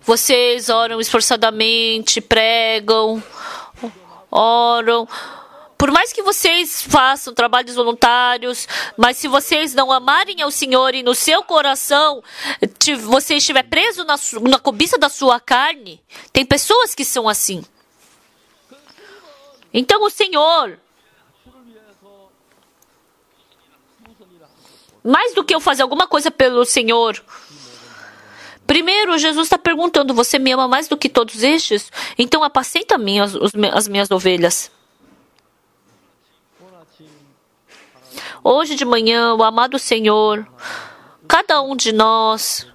Vocês oram esforçadamente, pregam, oram. Por mais que vocês façam trabalhos voluntários, mas se vocês não amarem ao Senhor e no seu coração você estiver preso na cobiça da sua carne, tem pessoas que são assim. Então o Senhor, mais do que eu fazer alguma coisa pelo Senhor, primeiro, Jesus está perguntando, você me ama mais do que todos estes? Então apacenta as minhas ovelhas. Hoje de manhã, o amado Senhor, cada um de nós,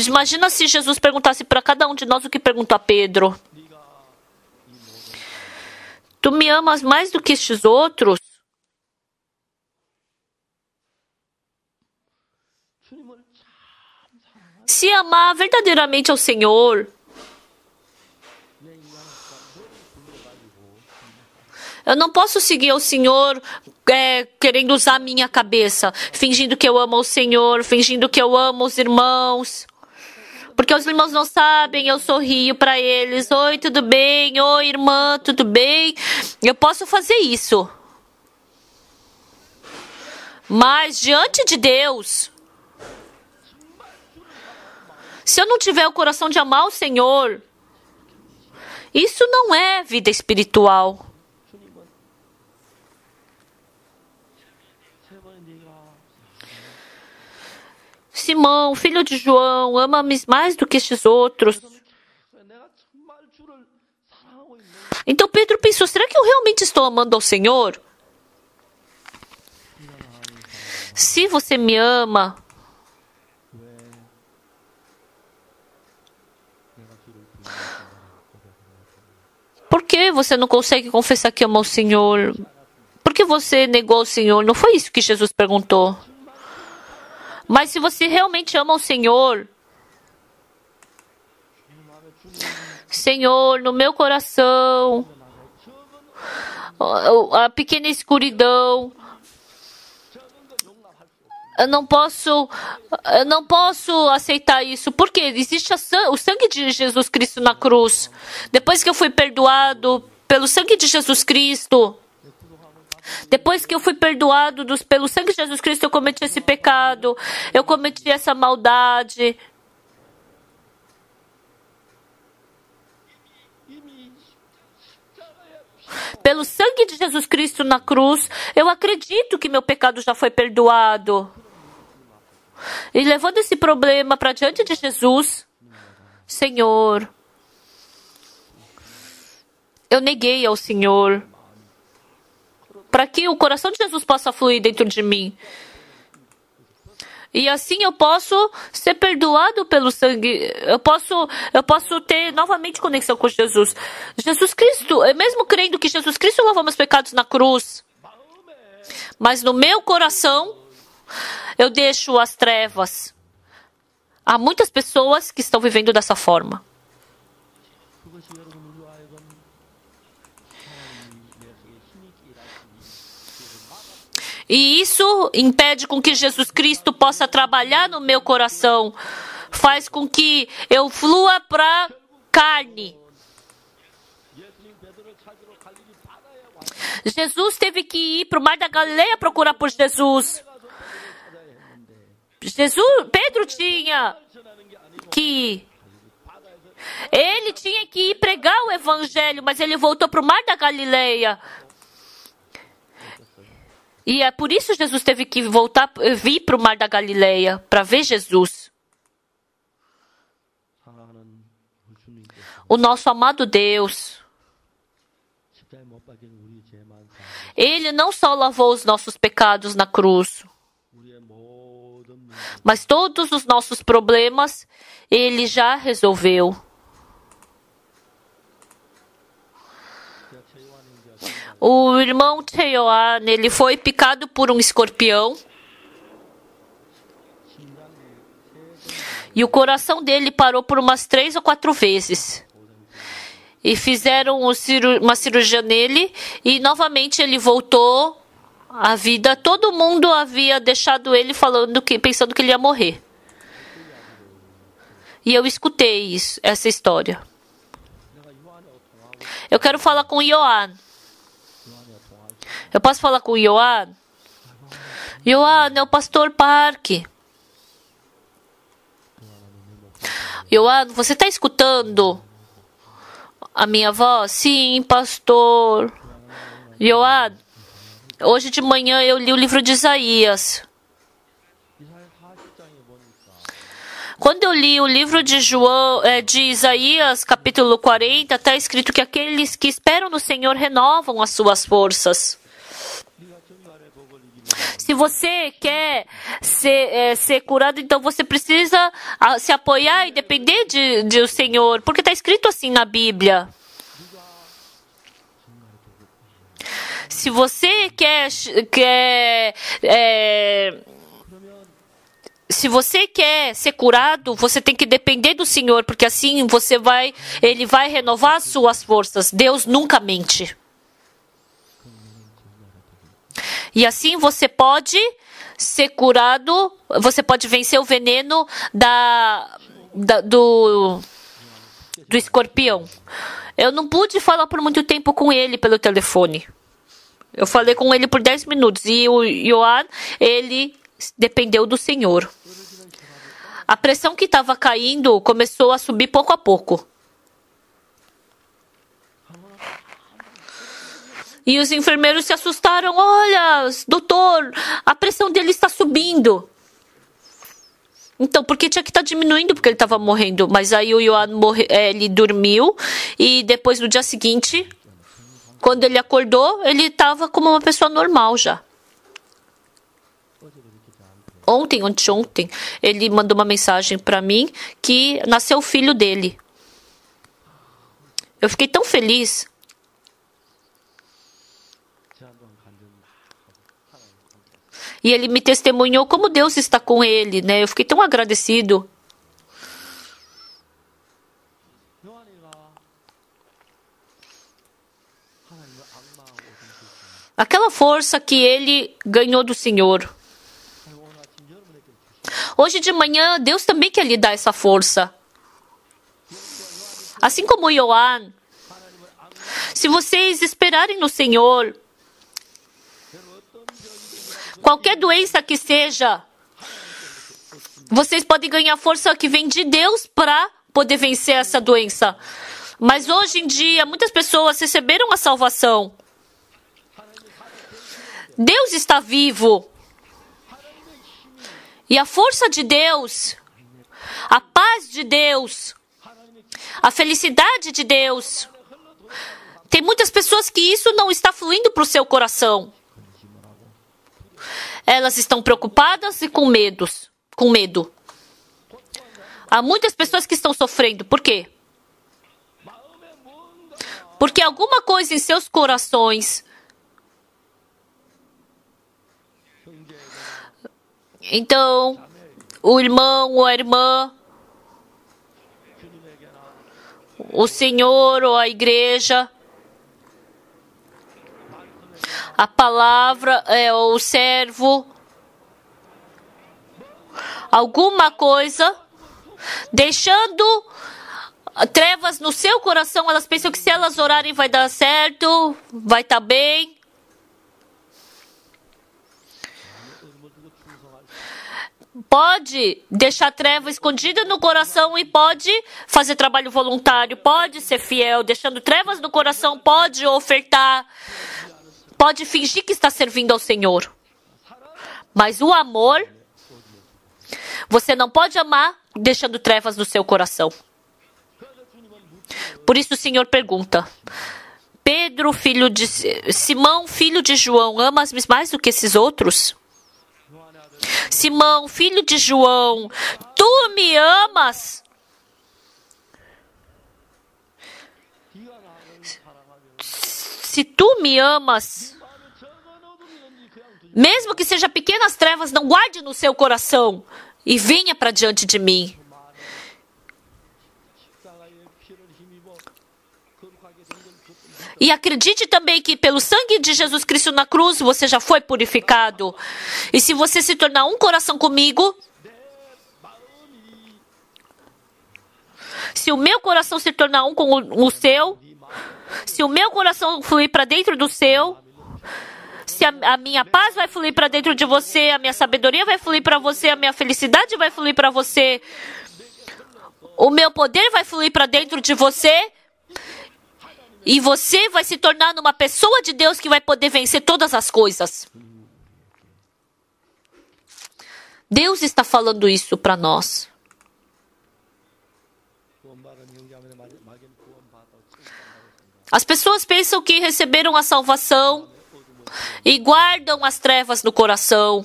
imagina se Jesus perguntasse para cada um de nós o que perguntou a Pedro. Tu me amas mais do que estes outros? Se amar verdadeiramente ao Senhor, eu não posso seguir ao Senhor querendo usar a minha cabeça, fingindo que eu amo ao Senhor, fingindo que eu amo os irmãos. Porque os irmãos não sabem, eu sorrio para eles. Oi, tudo bem? Oi, irmã, tudo bem? Eu posso fazer isso. Mas diante de Deus, se eu não tiver o coração de amar o Senhor, isso não é vida espiritual. Simão, filho de João, ama-me mais do que estes outros. Então Pedro pensou, será que eu realmente estou amando ao Senhor? Se você me ama, por que você não consegue confessar que ama o Senhor? Por que você negou o Senhor? Não foi isso que Jesus perguntou. Mas se você realmente ama o Senhor, Senhor, no meu coração, a pequena escuridão, eu não posso aceitar isso. Por quê? Existe o sangue de Jesus Cristo na cruz. Depois que eu fui perdoado pelo sangue de Jesus Cristo, depois que eu fui perdoado pelo sangue de Jesus Cristo, eu cometi esse pecado, eu cometi essa maldade. Pelo sangue de Jesus Cristo na cruz, eu acredito que meu pecado já foi perdoado. E levando esse problema para diante de Jesus, Senhor, eu neguei ao Senhor, para que o coração de Jesus possa fluir dentro de mim. E assim eu posso ser perdoado pelo sangue. Eu posso ter novamente conexão com Jesus. Jesus Cristo, mesmo crendo que Jesus Cristo lavou meus pecados na cruz, mas no meu coração eu deixo as trevas. Há muitas pessoas que estão vivendo dessa forma. E isso impede com que Jesus Cristo possa trabalhar no meu coração. Faz com que eu flua para carne. Jesus teve que ir para o Mar da Galileia procurar por Jesus. Pedro tinha que Ele tinha que ir pregar o Evangelho, mas ele voltou para o Mar da Galileia. E é por isso que Jesus teve que vir para o Mar da Galileia, para ver Jesus. O nosso amado Deus, Ele não só lavou os nossos pecados na cruz, mas todos os nossos problemas Ele já resolveu. O irmão Cheoan, ele foi picado por um escorpião. E o coração dele parou por umas 3 ou 4 vezes. E fizeram uma cirurgia nele. E novamente ele voltou à vida. Todo mundo havia deixado ele pensando que ele ia morrer. E eu escutei essa história. Eu quero falar com o Ioan. Eu posso falar com o Ioan? Ioan, é o pastor Park. Ioan, você está escutando a minha voz? Sim, pastor. Ioan, hoje de manhã eu li o livro de Isaías. Quando eu li o livro de Isaías, capítulo 40, está escrito que aqueles que esperam no Senhor renovam as suas forças. Se você quer ser curado, então você precisa se apoiar e depender do Senhor, porque está escrito assim na Bíblia. Se você se você quer ser curado, você tem que depender do Senhor, porque assim Ele vai renovar as suas forças. Deus nunca mente. E assim você pode ser curado, você pode vencer o veneno do escorpião. Eu não pude falar por muito tempo com ele pelo telefone. Eu falei com ele por 10 minutos. E o Ioan, ele dependeu do Senhor. A pressão que estava caindo começou a subir pouco a pouco. E os enfermeiros se assustaram. Olha, doutor, a pressão dele está subindo. Então, porque tinha que estar diminuindo, porque ele estava morrendo. Mas aí o Ioan ele dormiu. E depois, no dia seguinte, quando ele acordou, ele estava como uma pessoa normal já. Anteontem, ele mandou uma mensagem para mim que nasceu o filho dele. Eu fiquei tão feliz. E ele me testemunhou como Deus está com ele, né? Eu fiquei tão agradecido. Aquela força que ele ganhou do Senhor. Hoje de manhã, Deus também quer lhe dar essa força. Assim como Ioan. Se vocês esperarem no Senhor, qualquer doença que seja, vocês podem ganhar força que vem de Deus para poder vencer essa doença. Mas hoje em dia, muitas pessoas receberam a salvação. Deus está vivo. E a força de Deus, a paz de Deus, a felicidade de Deus. Tem muitas pessoas que isso não está fluindo para o seu coração. Elas estão preocupadas e com medo. Há muitas pessoas que estão sofrendo. Por quê? Porque alguma coisa em seus corações. Então, o irmão ou a irmã, o Senhor ou a igreja, a palavra ou o servo, alguma coisa, deixando trevas no seu coração, elas pensam que se elas orarem vai dar certo, vai estar bem. Pode deixar treva escondida no coração e pode fazer trabalho voluntário, pode ser fiel, deixando trevas no coração, pode ofertar, pode fingir que está servindo ao Senhor. Mas o amor, você não pode amar deixando trevas no seu coração. Por isso o Senhor pergunta: Pedro, filho de Simão, filho de João, amas-me mais do que esses outros? Simão, filho de João, tu me amas? Se tu me amas, mesmo que seja pequenas trevas, não guarde no seu coração e venha para diante de mim. E acredite também que pelo sangue de Jesus Cristo na cruz, você já foi purificado. E se você se tornar um coração comigo, se o meu coração se tornar um com o seu, se o meu coração fluir para dentro do seu, se a minha paz vai fluir para dentro de você, a minha sabedoria vai fluir para você, a minha felicidade vai fluir para você, o meu poder vai fluir para dentro de você, e você vai se tornar uma pessoa de Deus que vai poder vencer todas as coisas. Deus está falando isso para nós. As pessoas pensam que receberam a salvação e guardam as trevas no coração.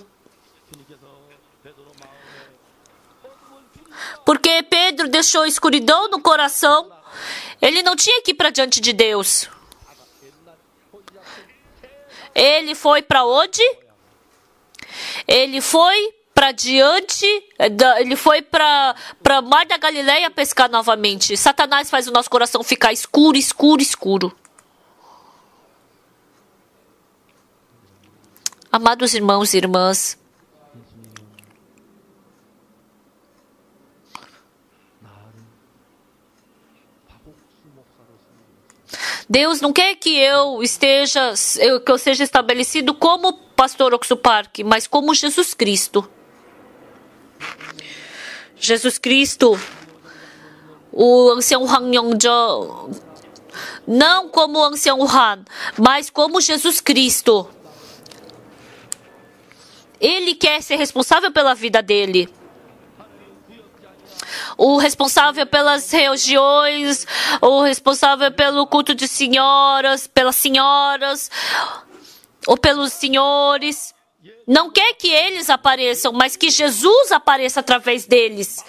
Porque Pedro deixou escuridão no coração. Ele não tinha que ir para diante de Deus. Ele foi para onde? Ele foi para diante, ele foi para Mar da Galileia pescar novamente. Satanás faz o nosso coração ficar escuro, escuro, escuro. Amados irmãos e irmãs, Deus não quer que eu seja estabelecido como pastor Oxo Park, mas como Jesus Cristo. Jesus Cristo, o ancião Han Yongjo, não como o ancião Han, mas como Jesus Cristo. Ele quer ser responsável pela vida dele. O responsável pelas reuniões, o responsável pelo culto de senhoras, pelas senhoras, ou pelos senhores. Não quer que eles apareçam, mas que Jesus apareça através deles.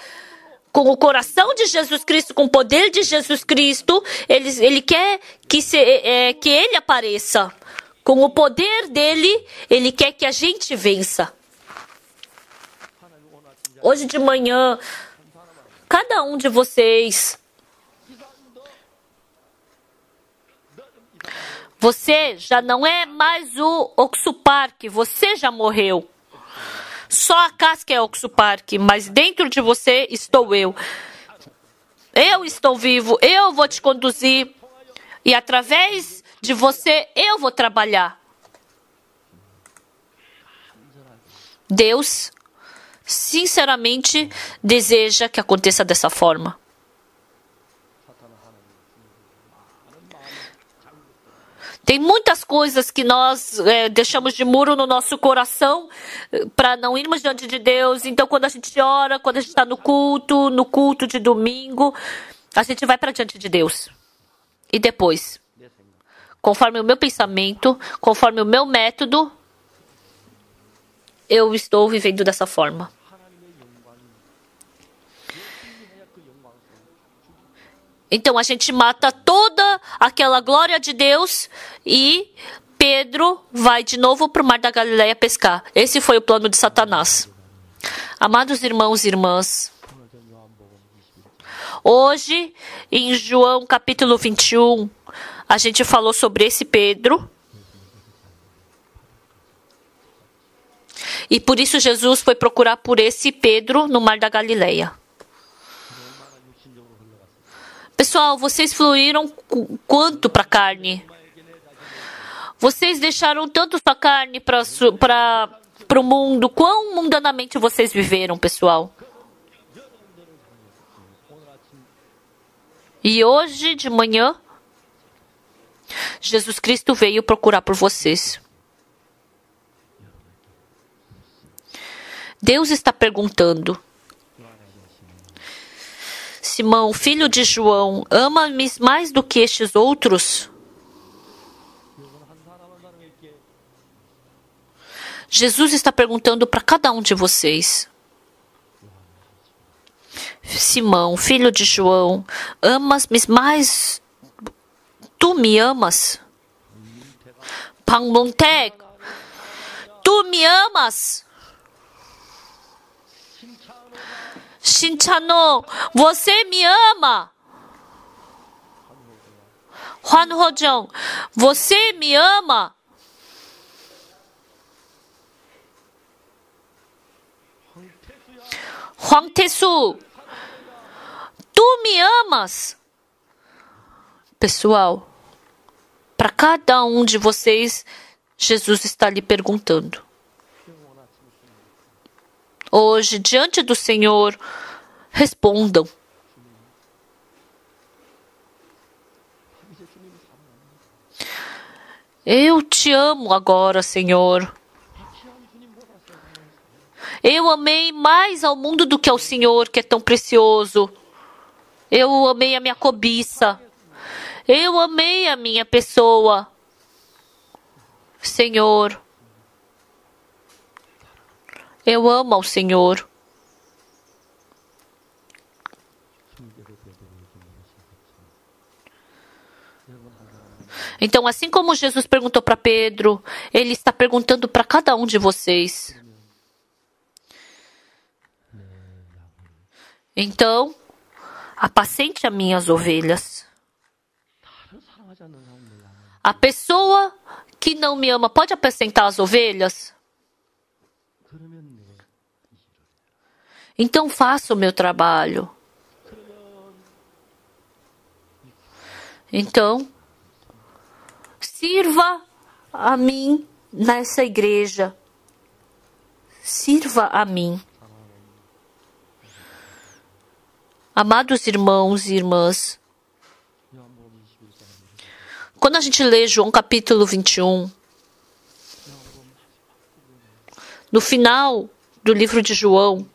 Com o coração de Jesus Cristo, com o poder de Jesus Cristo, ele quer que ele apareça. Com o poder dele, ele quer que a gente vença. Hoje de manhã, cada um de vocês, você já não é mais o Oxupark, você já morreu. Só a casca é Oxupark, mas dentro de você estou eu. Eu estou vivo, eu vou te conduzir e através de você eu vou trabalhar. Deus, sinceramente, deseja que aconteça dessa forma. Tem muitas coisas que nós deixamos de muro no nosso coração para não irmos diante de Deus. Então, quando a gente ora, quando a gente está no culto de domingo, a gente vai para diante de Deus. E depois, conforme o meu pensamento, conforme o meu método, eu estou vivendo dessa forma. Então a gente mata toda aquela glória de Deus e Pedro vai de novo para o Mar da Galileia pescar. Esse foi o plano de Satanás. Amados irmãos e irmãs, hoje em João capítulo 21, a gente falou sobre esse Pedro. E por isso Jesus foi procurar por esse Pedro no Mar da Galileia. Pessoal, vocês fluíram quanto para a carne? Vocês deixaram tanto sua carne para o mundo? Quão mundanamente vocês viveram, pessoal? E hoje de manhã, Jesus Cristo veio procurar por vocês. Deus está perguntando: Simão, filho de João, ama-me mais do que estes outros? Jesus está perguntando para cada um de vocês. Simão, filho de João, amas-me mais? Tu me amas? Pangmontek, tu me amas? Shinchano, você me ama? Hwan Hojong, você me ama? Hwang Tae-su, tu me amas? Pessoal, para cada um de vocês, Jesus está lhe perguntando. Hoje, diante do Senhor, respondam. Eu te amo agora, Senhor. Eu amei mais ao mundo do que ao Senhor, que é tão precioso. Eu amei a minha cobiça. Eu amei a minha pessoa. Senhor, eu amo ao Senhor. Então, assim como Jesus perguntou para Pedro, Ele está perguntando para cada um de vocês. Então, apacente as minhas ovelhas. A pessoa que não me ama pode apacentar as ovelhas? Então faça o meu trabalho. Então, sirva a mim nessa igreja. Sirva a mim. Amados irmãos e irmãs, quando a gente lê João capítulo 21, no final do livro de João,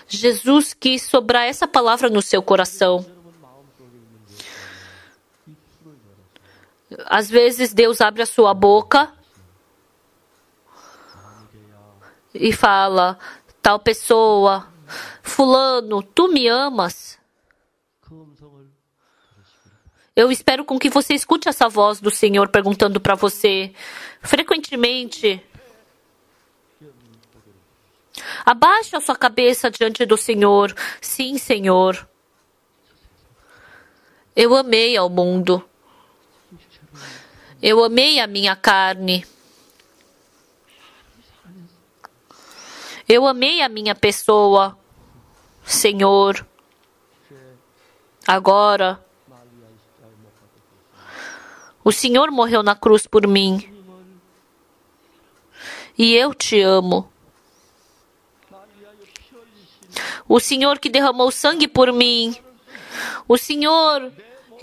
Jesus quis sobrar essa palavra no seu coração. Às vezes Deus abre a sua boca e fala, tal pessoa, fulano, tu me amas? Eu espero com que você escute essa voz do Senhor perguntando para você frequentemente. Abaixe a sua cabeça diante do Senhor. Sim, Senhor. Eu amei ao mundo. Eu amei a minha carne. Eu amei a minha pessoa. Senhor. Agora, o Senhor morreu na cruz por mim. E eu te amo. O Senhor que derramou sangue por mim. O Senhor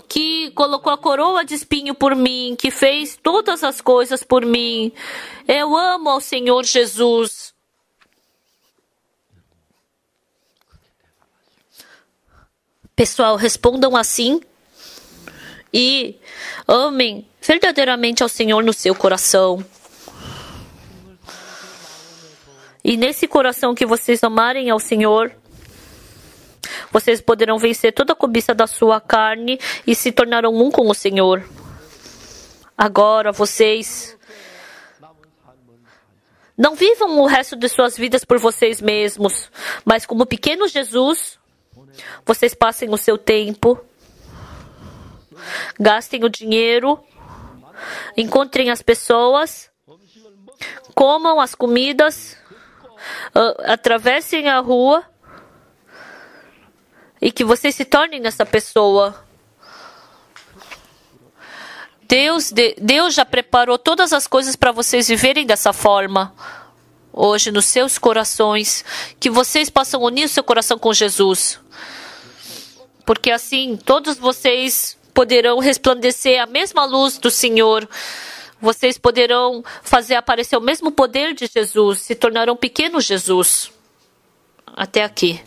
que colocou a coroa de espinho por mim, que fez todas as coisas por mim. Eu amo ao Senhor Jesus. Pessoal, respondam assim e amem verdadeiramente ao Senhor no seu coração. E nesse coração que vocês amarem ao Senhor, vocês poderão vencer toda a cobiça da sua carne e se tornarão um com o Senhor. Agora vocês não vivam o resto de suas vidas por vocês mesmos, mas como pequeno Jesus, vocês passem o seu tempo, gastem o dinheiro, encontrem as pessoas, comam as comidas, atravessem a rua e que vocês se tornem essa pessoa. Deus já preparou todas as coisas para vocês viverem dessa forma. Hoje, nos seus corações, que vocês possam unir o seu coração com Jesus. Porque assim, todos vocês poderão resplandecer a mesma luz do Senhor. Vocês poderão fazer aparecer o mesmo poder de Jesus, se tornarão pequenos Jesus. Até aqui.